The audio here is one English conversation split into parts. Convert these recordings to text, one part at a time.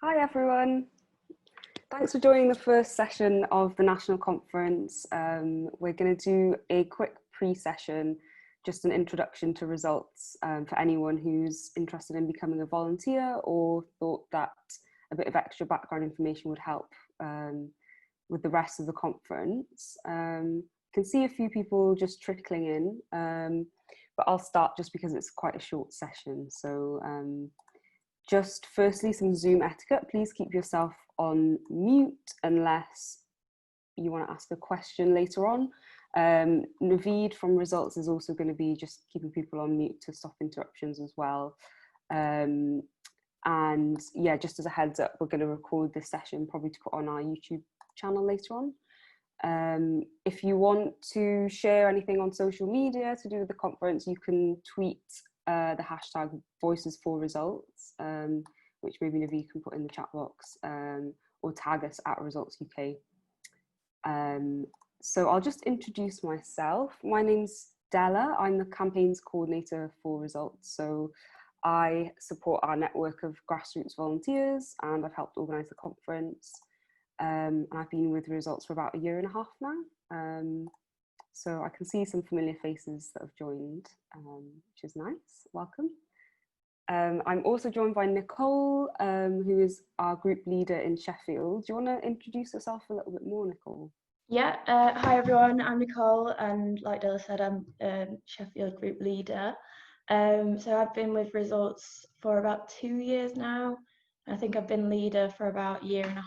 Hi everyone. Thanks for joining the first session of the National Conference. We're going to do a quick pre-session, just an introduction to results for anyone who's interested in becoming a volunteer or thought that a bit of extra background information would help with the rest of the conference. Can see a few people just trickling in, but I'll start just because it's quite a short session. So just firstly, some Zoom etiquette. Please keep yourself on mute unless you want to ask a question later on. Naveed from Results is also going to be just keeping people on mute to stop interruptions as well. And yeah, just as a heads up, we're going to record this session probably to put on our YouTube channel later on. If you want to share anything on social media to do with the conference, you can tweet the hashtag Voices for Results, which maybe Naveed can put in the chat box, or tag us at Results UK. So I'll just introduce myself. My name's Della. I'm the campaigns coordinator for Results. So I support our network of grassroots volunteers and I've helped organise the conference. And I've been with Results for about 1.5 years now. So I can see some familiar faces that have joined, which is nice. Welcome. I'm also joined by Nicole, who is our group leader in Sheffield. Do you want to introduce yourself a little bit more, Nicole? Yeah, hi everyone, I'm Nicole, and like Della said, I'm Sheffield group leader. So I've been with Results for about 2 years now. I think I've been leader for about 1.5 years.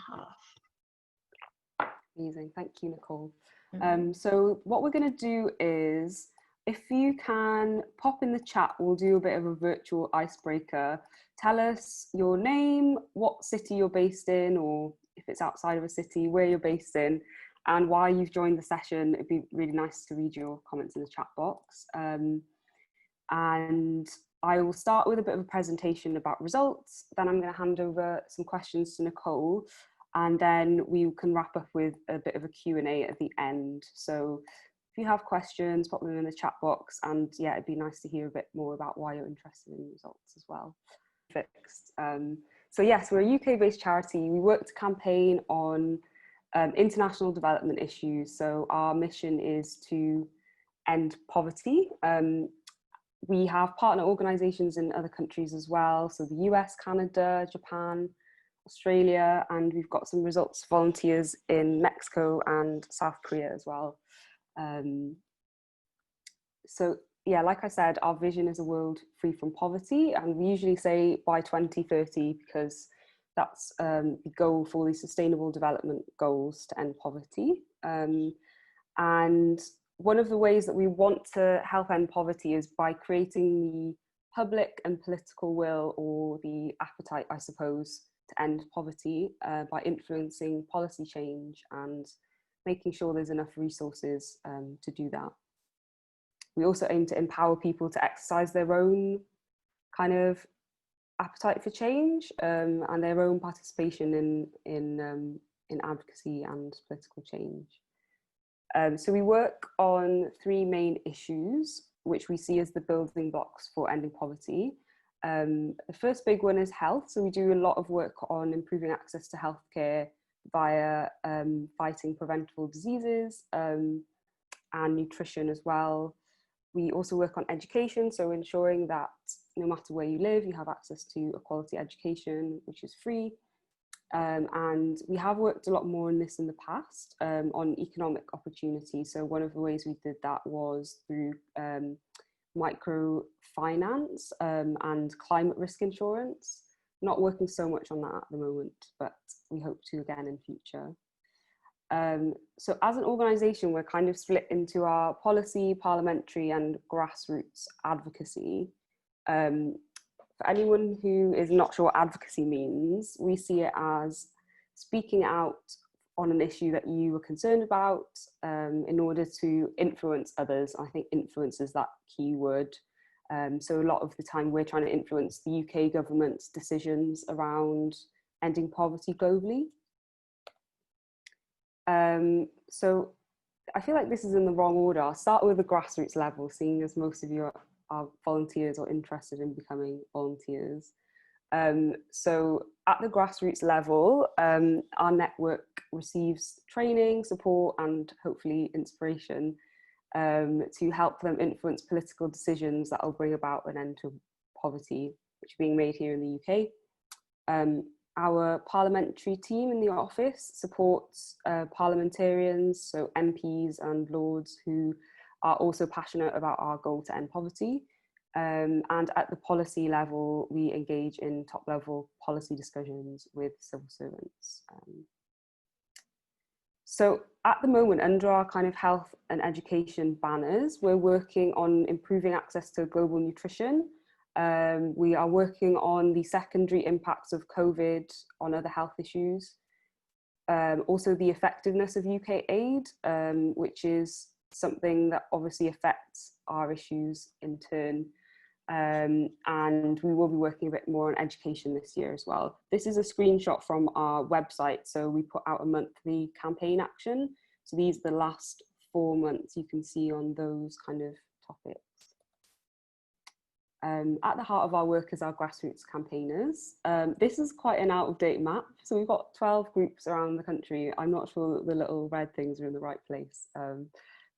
Amazing, thank you, Nicole. So what we're going to do is, if you can pop in the chat, we'll do a bit of a virtual icebreaker. Tell us your name, what city you're based in, or if it's outside of a city, where you're based in, and why you've joined the session. It'd be really nice to read your comments in the chat box. And I will start with a bit of a presentation about results. Then I'm going to hand over some questions to Nicole, and then we can wrap up with a bit of a Q&A at the end. So if you have questions, pop them in the chat box, and yeah, it'd be nice to hear a bit more about why you're interested in results as well. Fixed. So yes, we're a UK-based charity. We work to campaign on international development issues. So our mission is to end poverty. We have partner organisations in other countries as well. So the US, Canada, Japan, Australia, and we've got some results volunteers in Mexico and South Korea as well. So yeah, like I said, our vision is a world free from poverty, and we usually say by 2030 because that's the goal for the Sustainable Development Goals to end poverty. And one of the ways that we want to help end poverty is by creating the public and political will, or the appetite, I suppose, to end poverty by influencing policy change and making sure there's enough resources to do that. We also aim to empower people to exercise their own kind of appetite for change and their own participation in advocacy and political change. So we work on 3 main issues, which we see as the building blocks for ending poverty. The first big one is health. So we do a lot of work on improving access to healthcare via fighting preventable diseases and nutrition as well. We also work on education, so ensuring that no matter where you live, you have access to a quality education, which is free. And we have worked a lot more on this in the past, on economic opportunity. So one of the ways we did that was through microfinance and climate risk insurance. Not working so much on that at the moment, but we hope to again in future. So as an organisation, we're kind of split into our policy, parliamentary and grassroots advocacy. For anyone who is not sure what advocacy means, we see it as speaking out on an issue that you are concerned about in order to influence others. I think influence is that key word. So a lot of the time we're trying to influence the UK government's decisions around ending poverty globally. So I feel like this is in the wrong order. I'll start with the grassroots level, seeing as most of you are volunteers or interested in becoming volunteers. So at the grassroots level, our network receives training, support, and hopefully inspiration to help them influence political decisions that will bring about an end to poverty, which are being made here in the UK. Our parliamentary team in the office supports parliamentarians, so MPs and Lords, who are also passionate about our goal to end poverty. And at the policy level, we engage in top level policy discussions with civil servants. So at the moment, under our kind of health and education banners, we're working on improving access to global nutrition. We are working on the secondary impacts of COVID on other health issues. Also the effectiveness of UK aid, which is something that obviously affects our issues in turn. And we will be working a bit more on education this year as well. This is a screenshot from our website. So we put out a monthly campaign action. So these are the last 4 months you can see on those kind of topics. At the heart of our work is our grassroots campaigners. This is quite an out-of-date map. So we've got 12 groups around the country. I'm not sure that the little red things are in the right place.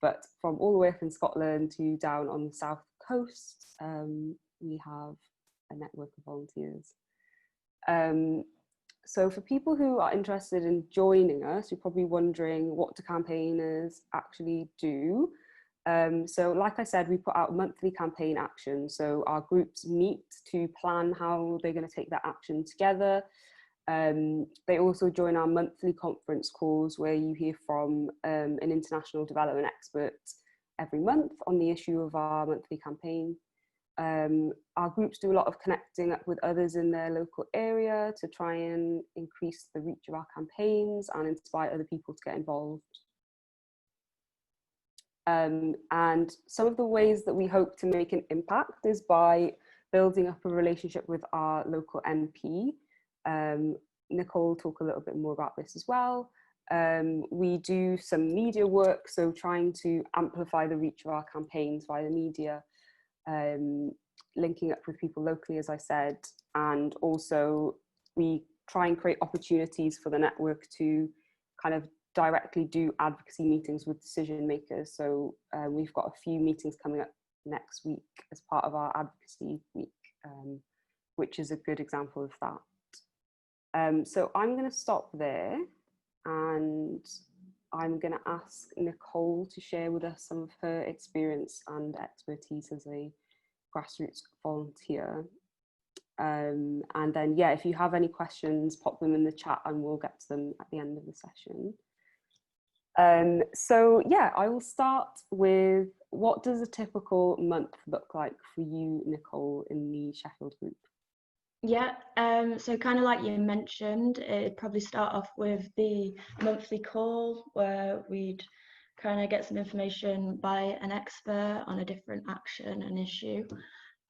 But from all the way up in Scotland to down on the south coast, we have a network of volunteers. So for people who are interested in joining us, you're probably wondering, what do campaigners actually do? So like I said, we put out monthly campaign action. So our groups meet to plan how they're going to take that action together. They also join our monthly conference calls, where you hear from an international development expert every month on the issue of our monthly campaign. Our groups do a lot of connecting up with others in their local area to try and increase the reach of our campaigns and inspire other people to get involved. And some of the ways that we hope to make an impact is by building up a relationship with our local MP. Nicole will talk a little bit more about this as well. We do some media work, so trying to amplify the reach of our campaigns via media, linking up with people locally, as I said, and also we try and create opportunities for the network to kind of directly do advocacy meetings with decision makers. So we've got a few meetings coming up next week as part of our advocacy week, which is a good example of that. So I'm going to stop there, and I'm going to ask Nicole to share with us some of her experience and expertise as a grassroots volunteer. And then, yeah, if you have any questions, pop them in the chat and we'll get to them at the end of the session. So yeah, I will start with, what does a typical month look like for you, Nicole, in the Sheffield group? Yeah, so kind of like you mentioned, it'd probably start off with the monthly call where we'd kind of get some information by an expert on a different action and issue.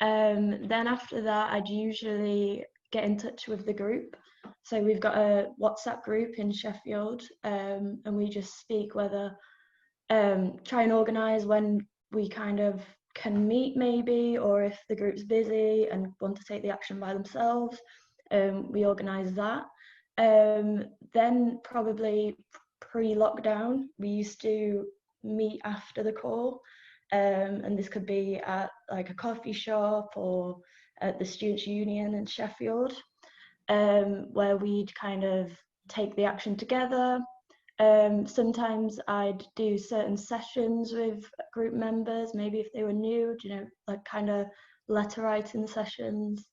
Then after that, I'd usually get in touch with the group. So we've got a WhatsApp group in Sheffield, and we just speak whether, try and organise when we kind of can meet maybe, or if the group's busy and want to take the action by themselves, we organise that. Then probably pre-lockdown, we used to meet after the call, and this could be at like a coffee shop or at the Students' Union in Sheffield, where we'd kind of take the action together. Sometimes I'd do certain sessions with group members, maybe if they were new, you know, like kind of letter writing sessions.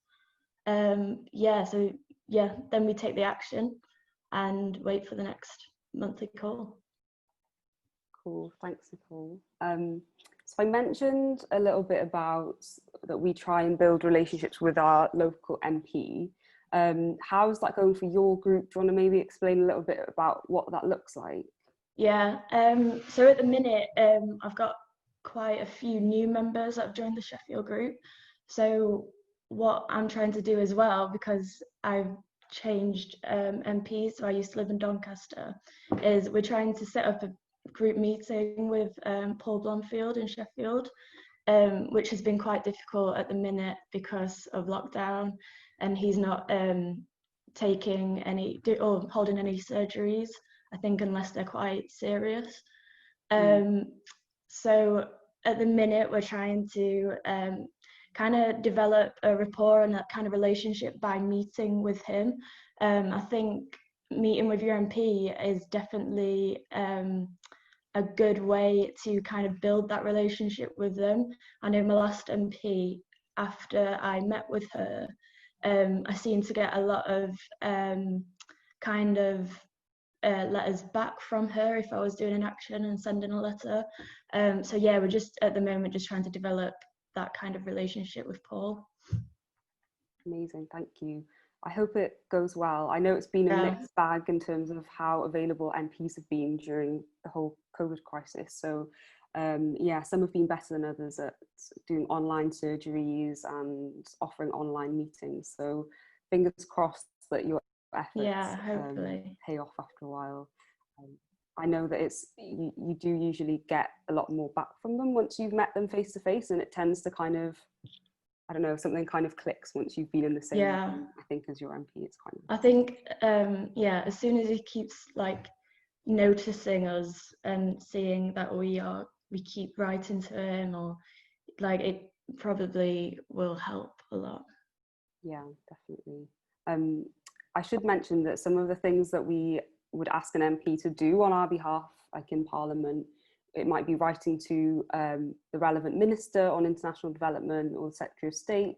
Yeah, so yeah, then we take the action and wait for the next monthly call. Cool, thanks, Nicole. So I mentioned a little bit about that we try and build relationships with our local MP. How's that going for your group? Do you want to maybe explain a little bit about what that looks like? Yeah, so at the minute, I've got quite a few new members that have joined the Sheffield group. So what I'm trying to do as well, because I've changed MPs, so I used to live in Doncaster, is we're trying to set up a group meeting with Paul Blomfield in Sheffield, which has been quite difficult at the minute because of lockdown. and he's not taking any or holding any surgeries, I think, unless they're quite serious. So at the minute we're trying to kind of develop a rapport and that kind of relationship by meeting with him. I think meeting with your MP is definitely a good way to kind of build that relationship with them. I know my last MP, after I met with her, I seemed to get a lot of kind of letters back from her if I was doing an action and sending a letter. So yeah, we're just at the moment just trying to develop that kind of relationship with Paul. Amazing, thank you. I hope it goes well. I know it's been a mixed bag in terms of how available MPs have been during the whole COVID crisis. So yeah, some have been better than others at doing online surgeries and offering online meetings. So fingers crossed that your efforts pay off after a while. I know that you do usually get a lot more back from them once you've met them face to face, and it tends to kind of, I don't know, something kind of clicks once you've been in the same room, I think, as your MP. It's kind of, I think yeah, as soon as he keeps like noticing us and seeing that we keep writing to him, or like, it probably will help a lot. Yeah, definitely. I should mention that some of the things that we would ask an MP to do on our behalf, like in Parliament, it might be writing to the relevant minister on international development or the Secretary of State.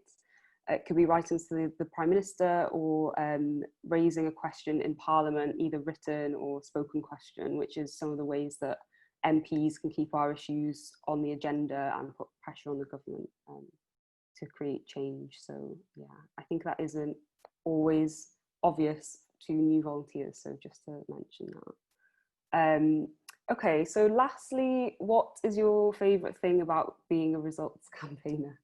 It could be writing to the Prime Minister, or raising a question in Parliament, either written or spoken question, which is some of the ways that MPs can keep our issues on the agenda and put pressure on the government to create change. So yeah, I think that isn't always obvious to new volunteers, so just to mention that. Okay, so lastly, what is your favourite thing about being a results campaigner?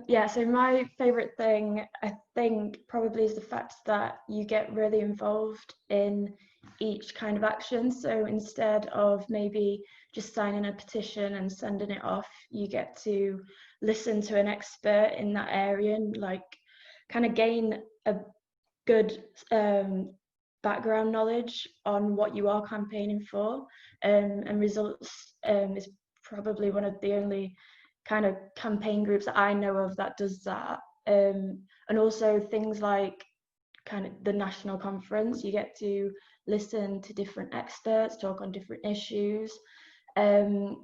Yeah, so my favourite thing, I think, probably is the fact that you get really involved in each kind of action. So instead of maybe just signing a petition and sending it off, you get to listen to an expert in that area and like kind of gain a good background knowledge on what you are campaigning for. And Results is probably one of the only kind of campaign groups that I know of that does that. And also things like kind of the national conference, you get to listen to different experts talk on different issues. And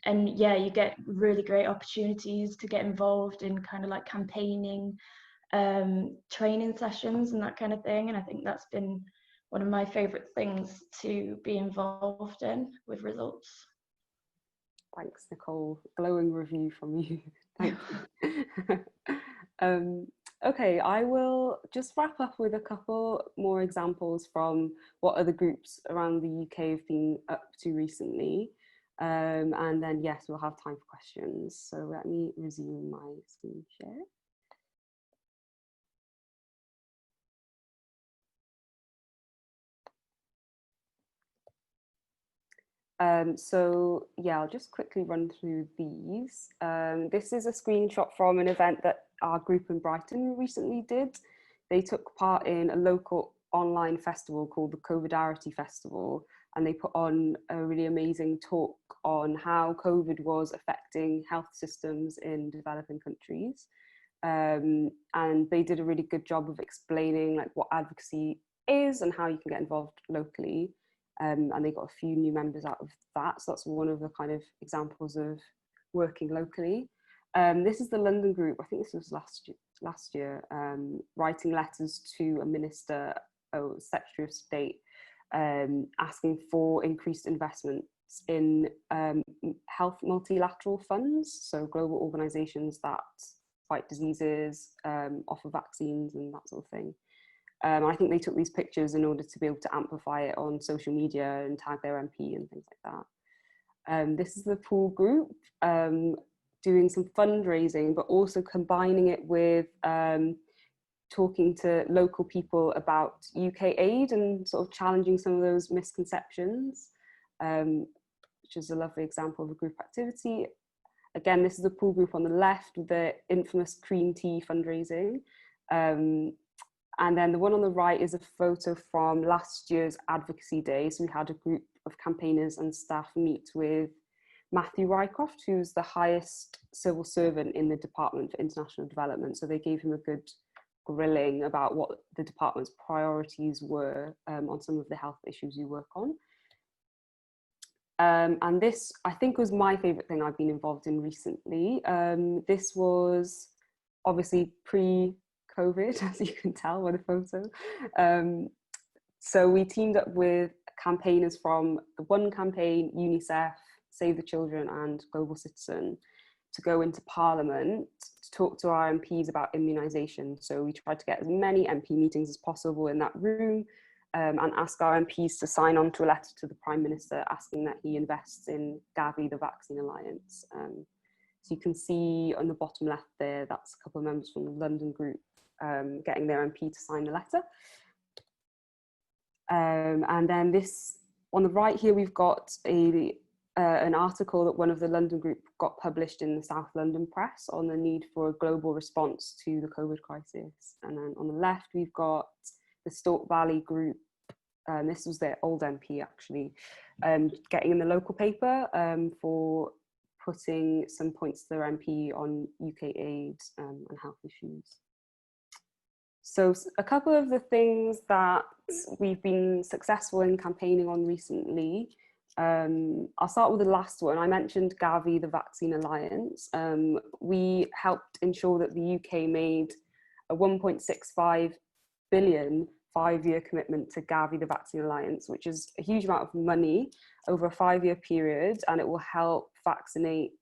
yeah, you get really great opportunities to get involved in kind of like campaigning training sessions and that kind of thing. And I think that's been one of my favourite things to be involved in with Results. Thanks, Nicole. Glowing review from you. Thank you. Okay, I will just wrap up with a couple more examples from what other groups around the UK have been up to recently. And then, yes, we'll have time for questions. So let me resume my screen share. So yeah, I'll just quickly run through these. This is a screenshot from an event that our group in Brighton recently did. They took part in a local online festival called the COVIDarity Festival, and they put on a really amazing talk on how COVID was affecting health systems in developing countries. And they did a really good job of explaining like what advocacy is and how you can get involved locally. And they got a few new members out of that. So that's one of the kind of examples of working locally. This is the London group, I think this was last year, writing letters to a minister, Secretary of State, asking for increased investments in health multilateral funds, so global organisations that fight diseases, offer vaccines and that sort of thing. I think they took these pictures in order to be able to amplify it on social media and tag their MP and things like that. This is the Pool group doing some fundraising, but also combining it with talking to local people about UK aid and sort of challenging some of those misconceptions, which is a lovely example of a group activity. Again, this is the Pool group on the left with the infamous cream tea fundraising. And then the one on the right is a photo from last year's Advocacy Day. So we had a group of campaigners and staff meet with Matthew Rycroft, who's the highest civil servant in the Department for International Development. So they gave him a good grilling about what the department's priorities were on some of the health issues we work on. And this, I think, was my favourite thing I've been involved in recently. This was obviously pre-COVID, as you can tell by the photo. So we teamed up with campaigners from the One Campaign, UNICEF, Save the Children and Global Citizen to go into Parliament to talk to our MPs about immunisation. So we tried to get as many MP meetings as possible in that room, and ask our MPs to sign on to a letter to the Prime Minister asking that he invests in Gavi, the Vaccine Alliance. So you can see on the bottom left there, that's a couple of members from the London group getting their MP to sign the letter. And then this, on the right here, we've got an article that one of the London group got published in the South London Press on the need for a global response to the COVID crisis. And then on the left, we've got the Stork Valley group, this was their old MP actually, getting in the local paper for putting some points to their MP on UK aid and health issues. So a couple of the things that we've been successful in campaigning on recently, I'll start with the last one. I mentioned Gavi, the Vaccine Alliance. We helped ensure that the UK made a 1.65 billion 5-year commitment to Gavi, the Vaccine Alliance, which is a huge amount of money over a 5-year period, and it will help vaccinate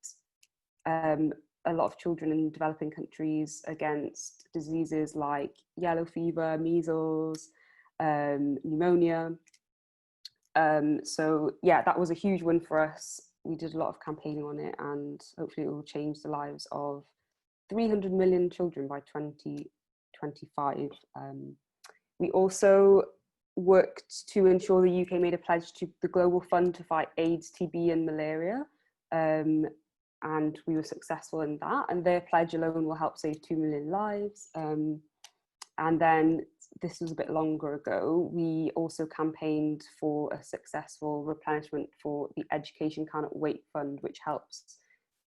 a lot of children in developing countries against diseases like yellow fever, measles, pneumonia. So yeah, that was a huge win for us. We did a lot of campaigning on it, and hopefully it will change the lives of 300 million children by 2025. We also worked to ensure the UK made a pledge to the Global Fund to fight AIDS, TB and malaria. And we were successful in that. And their pledge alone will help save 2 million lives. And then this was a bit longer ago. We also campaigned for a successful replenishment for the Education Cannot Wait Fund, which helps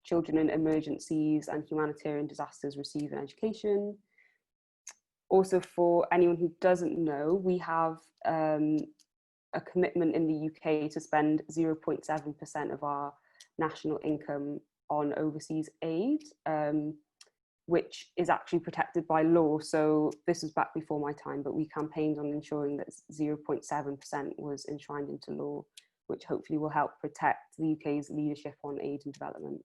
children in emergencies and humanitarian disasters receive an education. Also, for anyone who doesn't know, we have a commitment in the UK to spend 0.7% of our national income on overseas aid, which is actually protected by law. So this was back before my time, but we campaigned on ensuring that 0.7% was enshrined into law, which hopefully will help protect the UK's leadership on aid and development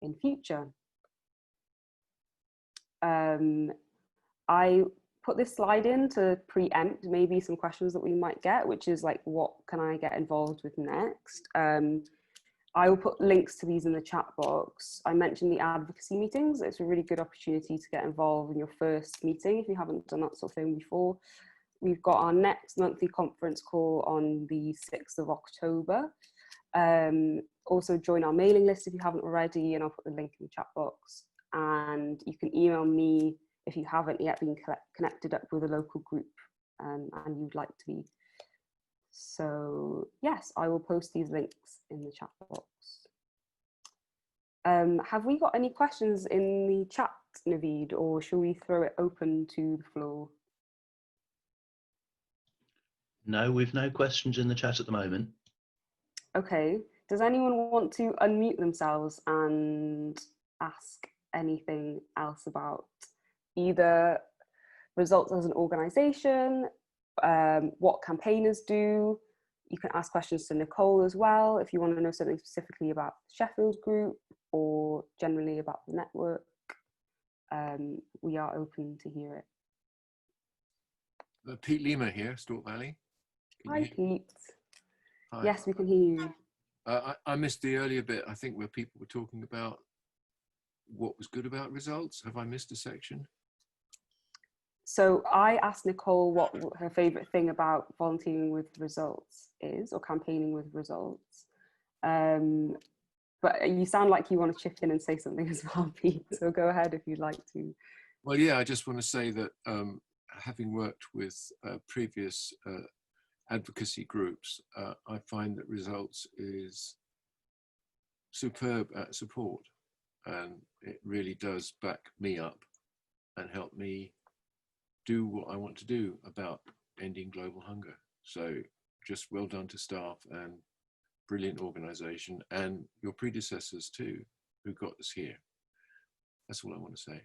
in future. I put this slide in to preempt maybe some questions that we might get, which is like, what can I get involved with next? I will put links to these in the chat box. I mentioned the advocacy meetings. It's a really good opportunity to get involved in your first meeting if you haven't done that sort of thing before. We've got our next monthly conference call on the 6th of October. Also join our mailing list if you haven't already, and I'll put the link in the chat box. And you can email me if you haven't yet been connected up with a local group and you'd like to be. So yes, I will post these links in the chat box. Have we got any questions in the chat, Naveed, or shall we throw it open to the floor? No, we've no questions in the chat at the moment. Okay. Does anyone want to unmute themselves and ask anything else about either results as an organisation, what campaigners do? You can ask questions to Nicole as well if you want to know something specifically about the Sheffield group or generally about the network. We are open to hear it. Pete Lima here, Stork Valley. Hi, Pete. Hi. Yes, we can hear you. I missed the earlier bit, I think, where people were talking about what was good about results. Have I missed a section? So I asked Nicole what her favourite thing about volunteering with results is, or campaigning with results. But you sound like you want to chip in and say something as well, Pete. So go ahead if you'd like to. Well, yeah, I just want to say that having worked with previous advocacy groups, I find that Results is superb at support, and it really does back me up and help me do what I want to do about ending global hunger. So just well done to staff, and brilliant organisation, and your predecessors too, who got us here. That's all I want to say.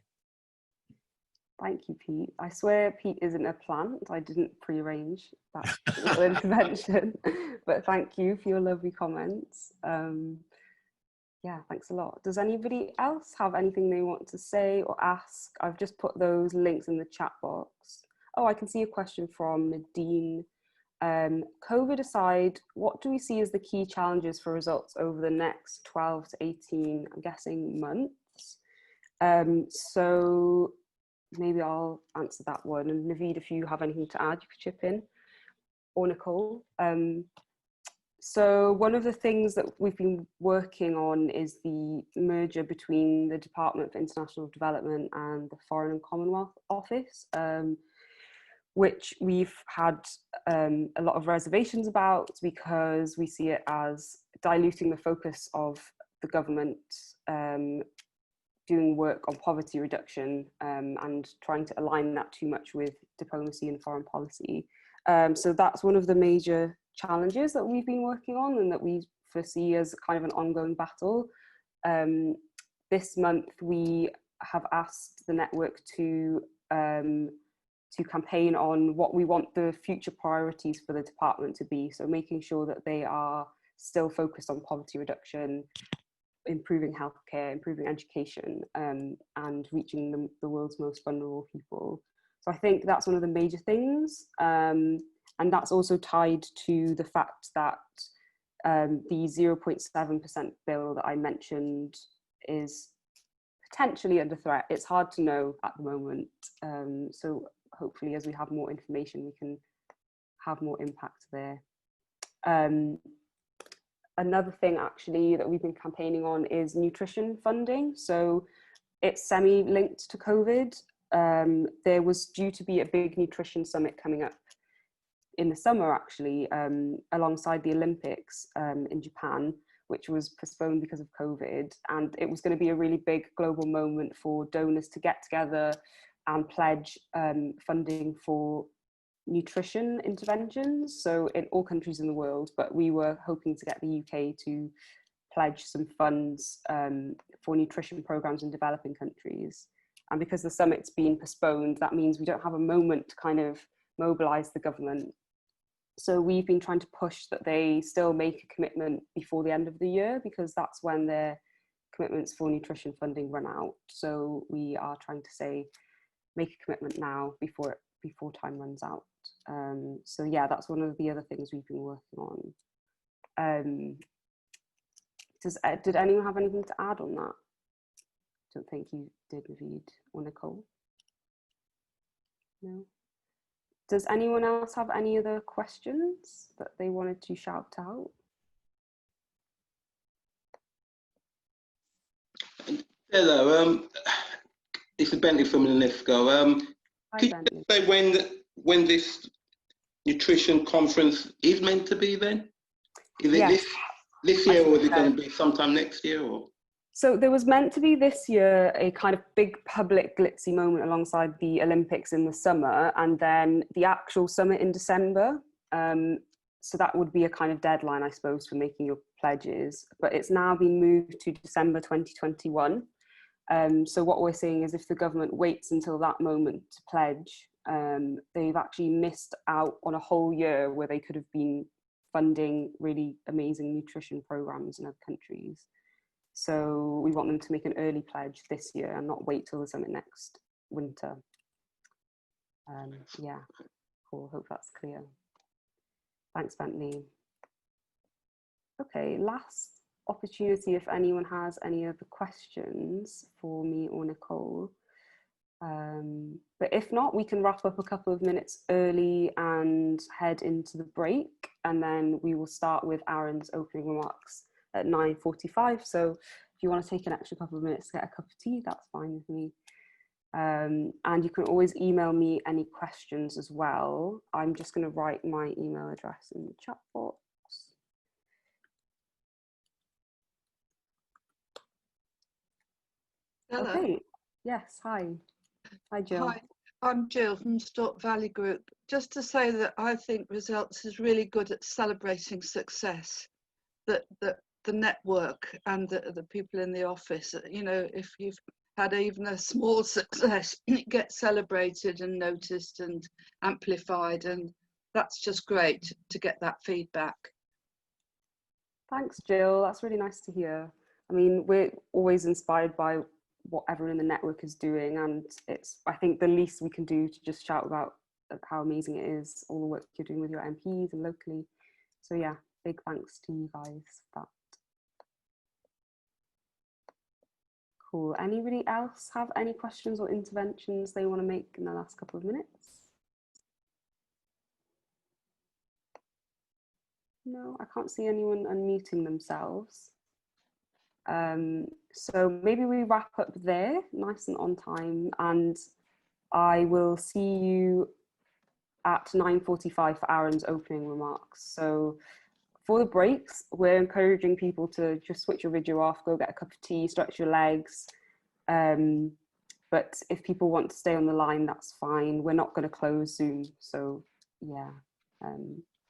Thank you, Pete. I swear Pete isn't a plant. I didn't prearrange that little intervention, but thank you for your lovely comments. Yeah, thanks a lot. Does anybody else have anything they want to say or ask? I've just put those links in the chat box. Oh, I can see a question from Nadine. COVID aside, what do we see as the key challenges for Results over the next 12 to 18, I'm guessing, months? So maybe I'll answer that one. And Naveed, if you have anything to add, you could chip in. Or Nicole. So one of the things that we've been working on is the merger between the Department for International Development and the Foreign and Commonwealth Office, which we've had a lot of reservations about because we see it as diluting the focus of the government doing work on poverty reduction and trying to align that too much with diplomacy and foreign policy. So that's one of the major challenges that we've been working on and that we foresee as kind of an ongoing battle. This month we have asked the network to campaign on what we want the future priorities for the department to be. So making sure that they are still focused on poverty reduction, improving healthcare, improving education, and reaching the world's most vulnerable people. So I think that's one of the major things. And that's also tied to the fact that the 0.7% bill that I mentioned is potentially under threat. It's hard to know at the moment. So hopefully as we have more information, we can have more impact there. Another thing actually that we've been campaigning on is nutrition funding. So it's semi-linked to COVID. There was due to be a big nutrition summit coming up in the summer actually, alongside the Olympics in Japan, which was postponed because of COVID. And it was going to be a really big global moment for donors to get together and pledge funding for nutrition interventions. So in all countries in the world, but we were hoping to get the UK to pledge some funds for nutrition programs in developing countries. And because the summit's been postponed, that means we don't have a moment to kind of mobilize the government. So we've been trying to push that they still make a commitment before the end of the year, because that's when their commitments for nutrition funding run out. So we are trying to say, make a commitment now before time runs out. So yeah, that's one of the other things we've been working on. Did anyone have anything to add on that? I don't think you did, Naveed or Nicole. No. Does anyone else have any other questions that they wanted to shout out? Hello, it's Bentley from Linlithgow. Could you say when this nutrition conference is meant to be then? Is it this year, or is it going to be sometime next year? Or? So there was meant to be this year a kind of big public glitzy moment alongside the Olympics in the summer, and then the actual summit in December. So that would be a kind of deadline, I suppose, for making your pledges. But it's now been moved to December 2021. So what we're saying is if the government waits until that moment to pledge, they've actually missed out on a whole year where they could have been funding really amazing nutrition programs in other countries. So we want them to make an early pledge this year and not wait till the summit next winter. Yeah, cool, hope that's clear. Thanks, Bentley. Okay, last opportunity if anyone has any other questions for me or Nicole. But if not, we can wrap up a couple of minutes early and head into the break, and then we will start with Aaron's opening remarks at 9:45. So if you want to take an extra couple of minutes to get a cup of tea, that's fine with me. And you can always email me any questions as well. I'm just going to write my email address in the chat box. Hello. Okay, yes, hi. Hi, Jill. Hi, I'm Jill from Stork Valley Group. Just to say that I think Results is really good at celebrating success, that the network and the people in the office, you know, if you've had even a small success, it gets celebrated and noticed and amplified, and that's just great to get that feedback. Thanks, Jill. That's really nice to hear. I mean, we're always inspired by what everyone in the network is doing, and it's, I think, the least we can do to just shout about how amazing it is, all the work you're doing with your MPs and locally. So yeah, big thanks to you guys for that. Cool. Anybody else have any questions or interventions they want to make in the last couple of minutes? No, I can't see anyone unmuting themselves. So maybe we wrap up there, nice and on time, and I will see you at 9:45 for Aaron's opening remarks. So for the breaks, we're encouraging people to just switch your video off, go get a cup of tea, stretch your legs. But if people want to stay on the line, that's fine. We're not going to close Zoom. So yeah,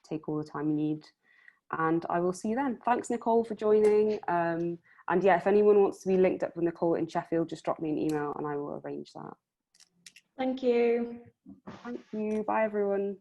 take all the time you need. And I will see you then. Thanks, Nicole, for joining. And yeah, if anyone wants to be linked up with Nicole in Sheffield, just drop me an email and I will arrange that. Thank you. Thank you. Bye, everyone.